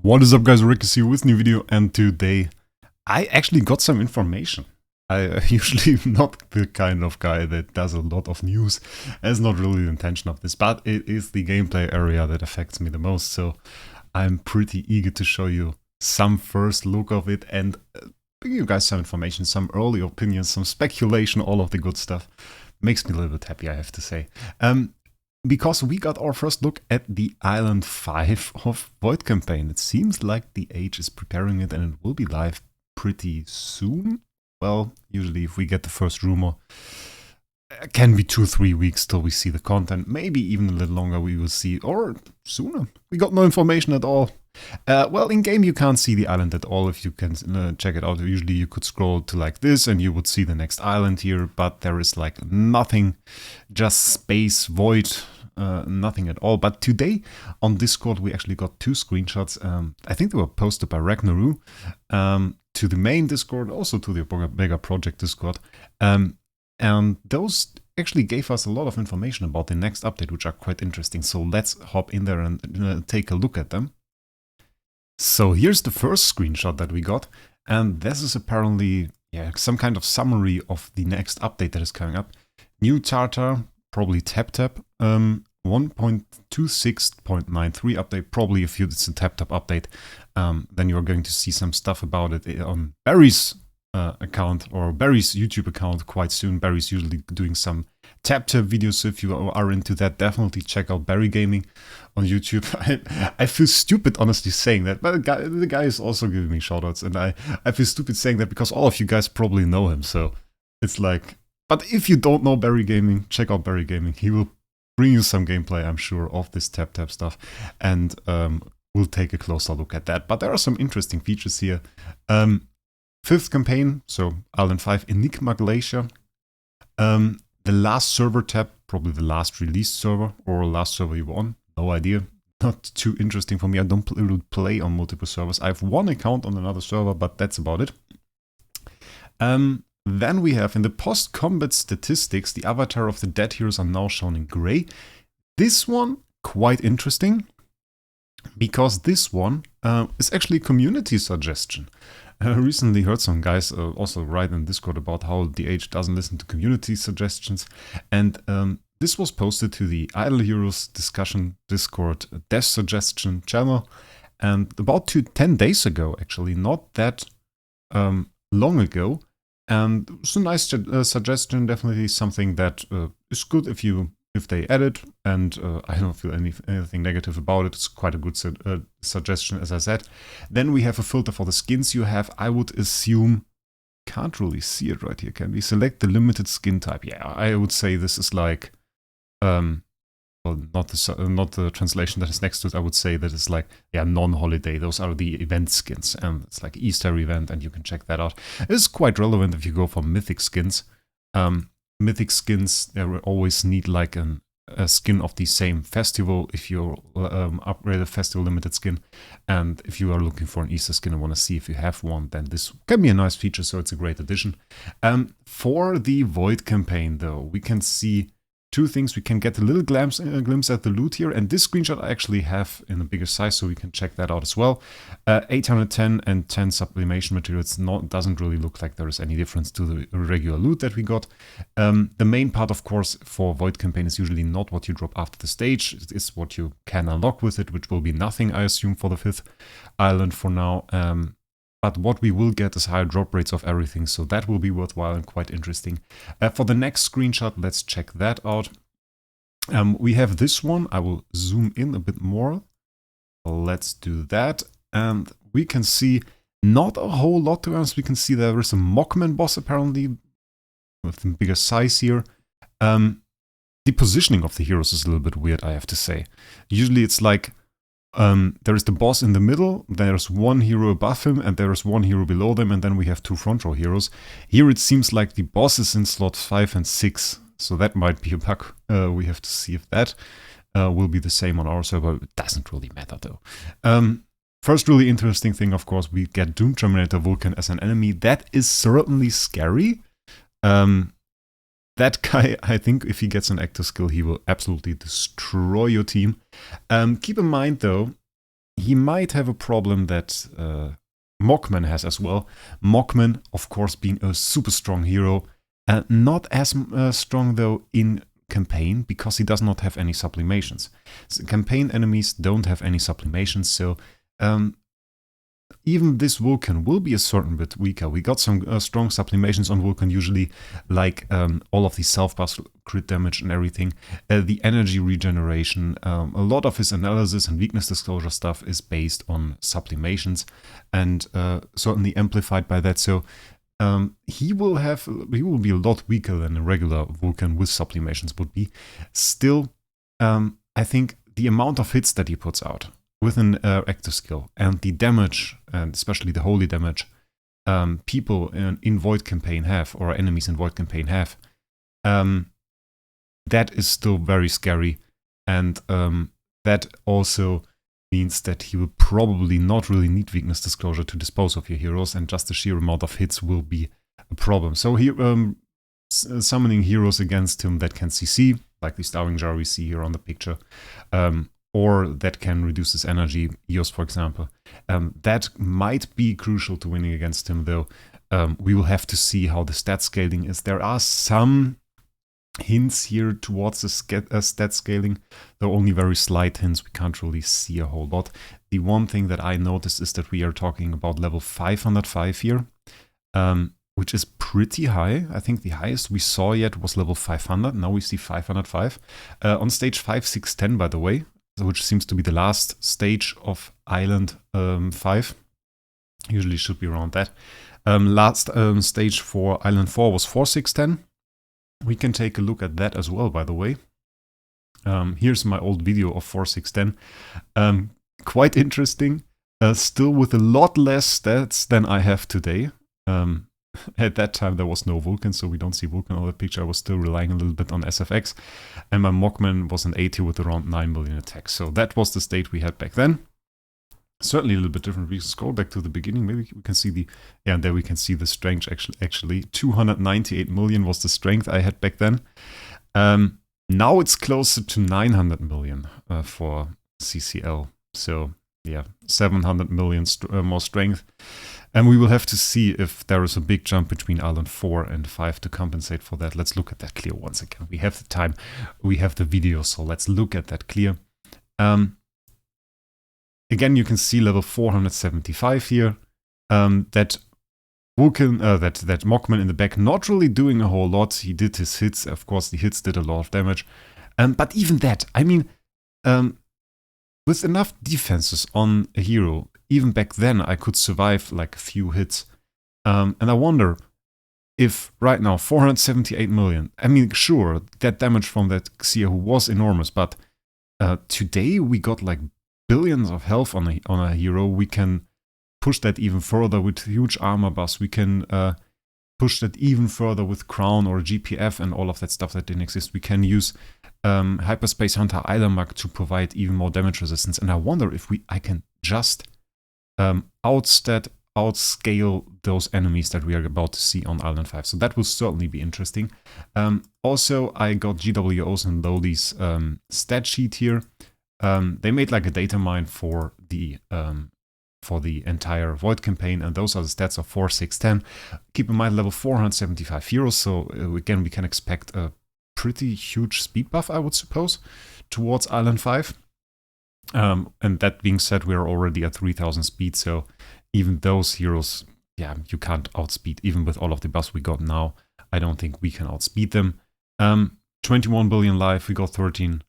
What is up, guys? Wraec is here with a new video, and today I actually got some information. I usually not the kind of guy that does a lot of news. That's not really the intention of this, but it is the gameplay area that affects me the most, so I'm pretty eager to show you some first look of it and bring you guys some information, some early opinions, some speculation, all of the good stuff. Makes me a little bit happy, I have to say. Because we got our first look at the Island 5 of Void Campaign. It seems like the Age is preparing it and it will be live pretty soon. Well, usually if we get the first rumor, it can be 2-3 weeks till we see the content. Maybe even a little longer we will see, or sooner. We got no information at all. Well, in game you can't see the island at all if you can check it out. Usually you could scroll to like this and you would see the next island here, but there is like nothing, just space, void, nothing at all. But today on Discord we actually got 2 screenshots. I think they were posted by Ragnaru to the main Discord, also to the Mega Project Discord. And those actually gave us a lot of information about the next update, which are quite interesting. So let's hop in there and take a look at them. So here's the first screenshot that we got, and this is apparently some kind of summary of the next update that is coming up. New Tartar, probably TapTap, 1.26.93 update, probably if it's a TapTap update, then you're going to see some stuff about it on Barry's account or Barry's YouTube account quite soon. Barry's usually doing some TapTap videos, so if you are into that, definitely check out Barry Gaming on YouTube. I feel stupid honestly saying that, but the guy is also giving me shoutouts, and I feel stupid saying that because all of you guys probably know him, so it's like, but if you don't know Barry Gaming, check out Barry Gaming. He will bring you some gameplay, I'm sure, of this TapTap stuff, and we'll take a closer look at that. But there are some interesting features here. 5th campaign, so Island 5, Enigma Glacier. The last server tab, probably the last released server or last server you were on, no idea. Not too interesting for me. I don't play on multiple servers. I have one account on another server, but that's about it. Then we have in the post-combat statistics, the avatar of the dead heroes are now shown in gray. This one, quite interesting, because this one is actually a community suggestion. I recently heard some guys also write in Discord about how the Age doesn't listen to community suggestions, and this was posted to the Idle Heroes discussion Discord death suggestion channel, and about 10 days ago, actually, not that long ago, and it's a nice suggestion, definitely something that is good if they add it, and I don't feel anything negative about it. It's quite a good suggestion, as I said. Then we have a filter for the skins you have. I would assume, can't really see it right here, can we? Select the limited skin type. Yeah, I would say this is like, well, not the translation that is next to it. I would say that it's like, yeah, non-holiday. Those are the event skins, and it's like Easter event, and you can check that out. It's quite relevant if you go for mythic skins. Mythic skins, they always need like a skin of the same festival if you upgrade a festival limited skin. And if you are looking for an Easter skin and want to see if you have one, then this can be a nice feature, so it's a great addition. For the Void campaign though, we can see 2 things. We can get a little glimpse at the loot here, and this screenshot I actually have in a bigger size, so we can check that out as well. 810 and 10 sublimation materials. Doesn't really look like there is any difference to the regular loot that we got. The main part, of course, for Void campaign is usually not what you drop after the stage. It is what you can unlock with it, which will be nothing, I assume, for the 5th island for now. But what we will get is higher drop rates of everything, so that will be worthwhile and quite interesting. For the next screenshot, let's check that out. We have this one. I will zoom in a bit more. Let's do that. And we can see not a whole lot, to be honest. We can see there is a Mockman boss, apparently, with a bigger size here. The positioning of the heroes is a little bit weird, I have to say. Usually it's like, there is the boss in the middle, there's one hero above him, and there is one hero below them, and then we have 2 front row heroes. Here it seems like the boss is in slots 5 and 6, so that might be a bug. We have to see if that will be the same on our server. It doesn't really matter though. First really interesting thing, of course, we get Doom Terminator Vulcan as an enemy. That is certainly scary. That guy, I think if he gets an active skill, he will absolutely destroy your team. Keep in mind though, he might have a problem that Mockman has as well. Mockman, of course, being a super strong hero, not as strong though in campaign because he does not have any sublimations. So campaign enemies don't have any sublimations, so even this Vulcan will be a certain bit weaker. We got some strong sublimations on Vulcan usually, like all of the self-buff crit damage and everything, the energy regeneration. A lot of his analysis and weakness disclosure stuff is based on sublimations and certainly amplified by that. So he will be a lot weaker than a regular Vulcan with sublimations would be. Still, I think the amount of hits that he puts out with an active skill and the damage, and especially the holy damage, people in Void Campaign have, or enemies in Void Campaign have, that is still very scary. And that also means that he will probably not really need weakness disclosure to dispose of your heroes, and just the sheer amount of hits will be a problem. So he summoning heroes against him that can CC, like the Starving Jar we see here on the picture, or that can reduce his energy, Eos for example. That might be crucial to winning against him, though. We will have to see how the stat scaling is. There are some hints here towards the stat scaling, though only very slight hints. We can't really see a whole lot. The one thing that I noticed is that we are talking about level 505 here, which is pretty high. I think the highest we saw yet was level 500. Now we see 505. On stage 5, 6, 10, by the way, which seems to be the last stage of Island 5. Usually should be around that. Last stage for Island 4 was 4, 6, 10. We can take a look at that as well, by the way. Here's my old video of 4, 6, 10. Quite interesting. Still with a lot less stats than I have today. At that time there was no Vulcan, so we don't see Vulcan on the picture. I was still relying a little bit on SFX. And my Mockman was an 80 with around 9 million attacks. So that was the state we had back then. Certainly a little bit different. We scroll back to the beginning. Maybe we can see the... Yeah, and there we can see the strength actually. 298 million was the strength I had back then. Now it's closer to 900 million for CCL. So yeah, 700 million more strength. And we will have to see if there is a big jump between Island 4 and 5 to compensate for that. Let's look at that clear once again. We have the time, we have the video, so let's look at that clear. Again, you can see level 475 here. That Vulcan, that Mockman in the back, not really doing a whole lot. He did his hits. Of course, the hits did a lot of damage. But even that, I mean, with enough defenses on a hero, even back then I could survive like a few hits. And I wonder if right now 478 million, I mean, sure, that damage from that Xia was enormous, but today we got like billions of health on a hero. We can push that even further with huge armor buffs. We can push that even further with Crown or GPF and all of that stuff that didn't exist. We can use Hyperspace Hunter Eilermark to provide even more damage resistance. And I wonder if I can just outscale those enemies that we are about to see on Island 5. So that will certainly be interesting. Also, I got GWO's and Lowly's stat sheet here. They made like a data mine for the entire Void campaign, and those are the stats of 4, 6, 10. Keep in mind level 475 heroes, so again we can expect a pretty huge speed buff, I would suppose, towards Island 5. And that being said, we are already at 3000 speed, so even those heroes, yeah, you can't outspeed. Even with all of the buffs we got now, I don't think we can outspeed them. 21 billion life, we got 13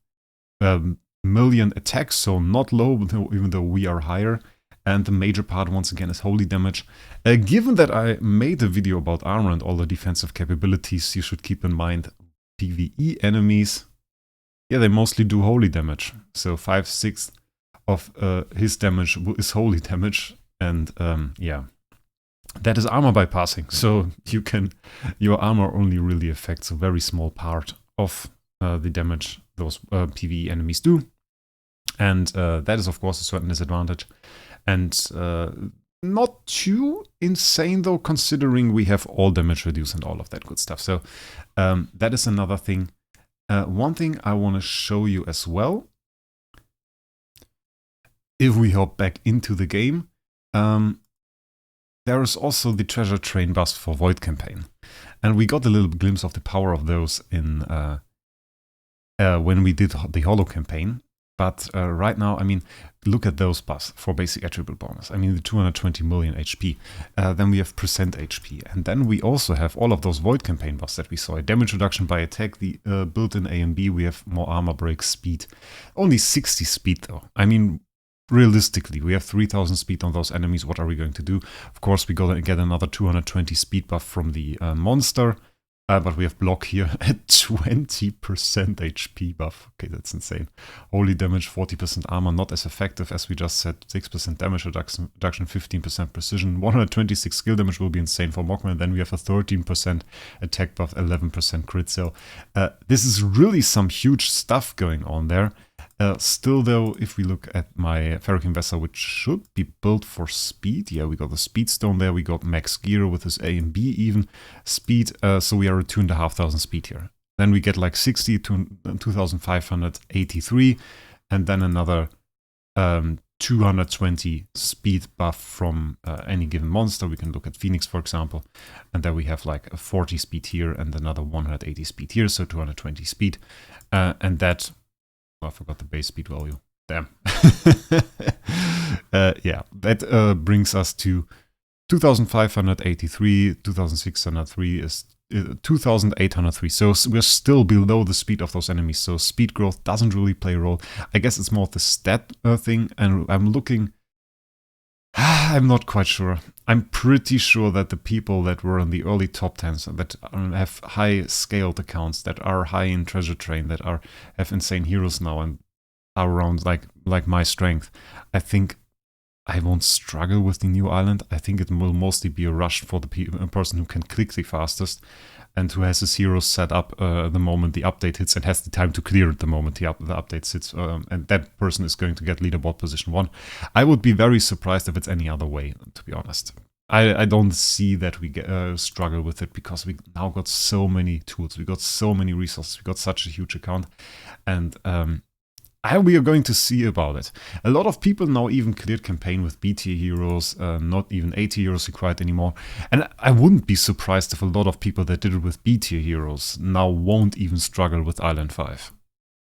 million attacks, so not low, even though we are higher. And the major part, once again, is holy damage. Given that I made a video about armor and all the defensive capabilities, you should keep in mind PvE enemies, yeah, they mostly do holy damage. So 5/6 of his damage is holy damage. And yeah, that is armor bypassing. So your armor only really affects a very small part of the damage those PvE enemies do. And that is, of course, a certain disadvantage. And not too insane, though, considering we have all damage reduced and all of that good stuff. So that is another thing. One thing I want to show you as well if we hop back into the game, there is also the treasure train bust for Void campaign. And we got a little glimpse of the power of those in when we did the Holo campaign. But right now, I mean, look at those buffs for basic attribute bonus. I mean, the 220 million HP. Then we have percent HP. And then we also have all of those Void campaign buffs that we saw. A damage reduction by attack, the built-in A and B. We have more armor break, speed. Only 60 speed though. I mean, realistically, we have 3000 speed on those enemies. What are we going to do? Of course, we gotta get another 220 speed buff from the monster. But we have block here at 20% HP buff. Okay, that's insane. Holy damage, 40% armor, not as effective as we just said. 6% damage reduction, 15% precision. 126 skill damage will be insane for Mogman. Then we have a 13% attack buff, 11% crit. So this is really some huge stuff going on there. Still though, if we look at my Ferrocene Vessel, which should be built for speed. Yeah, we got the speed stone there. We got max gear with this A and B even speed. So we are at 2,500 speed here. Then we get like 60 to 2,583. And then another 220 speed buff from any given monster. We can look at Phoenix, for example. And then we have like a 40 speed here and another 180 speed here. So 220 speed. And that... I forgot the base speed value. Damn. Yeah, that brings us to 2,583, 2,603 is 2,803. So we're still below the speed of those enemies. So speed growth doesn't really play a role. I guess it's more of the stat thing. And I'm looking... I'm not quite sure. I'm pretty sure that the people that were in the early top 10s that have high scaled accounts, that are high in treasure train, that have insane heroes now and are around like my strength, I think I won't struggle with the new island. I think it will mostly be a rush for the person who can click the fastest and who has his heroes set up the moment the update hits and has the time to clear it the moment the update hits. And that person is going to get leaderboard position 1. I would be very surprised if it's any other way, to be honest. I don't see that we struggle with it because we now got so many tools. We got so many resources. We got such a huge account. And we are going to see about it. A lot of people now even cleared campaign with B tier heroes, not even A tier heroes required anymore. And I wouldn't be surprised if a lot of people that did it with B tier heroes now won't even struggle with Island 5.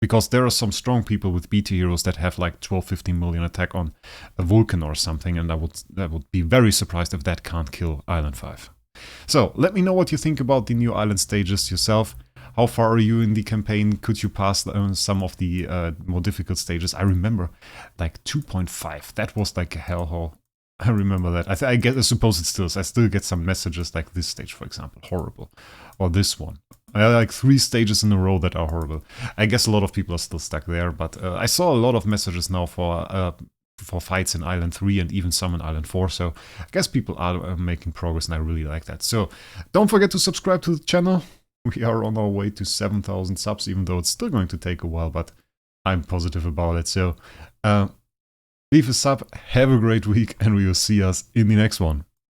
Because there are some strong people with B tier heroes that have like 12-15 million attack on a Vulcan or something, and I would be very surprised if that can't kill Island 5. So let me know what you think about the new island stages yourself. How far are you in the campaign? Could you pass some of the more difficult stages? I remember like 2.5. That was like a hellhole. I remember that. I suppose it still is. I still get some messages like this stage, for example. Horrible. Or this one. Like 3 stages in a row that are horrible. I guess a lot of people are still stuck there. But I saw a lot of messages now for fights in Island 3 and even some in Island 4. So I guess people are making progress and I really like that. So don't forget to subscribe to the channel. We are on our way to 7,000 subs, even though it's still going to take a while, but I'm positive about it. So leave a sub, have a great week, and we will see us in the next one.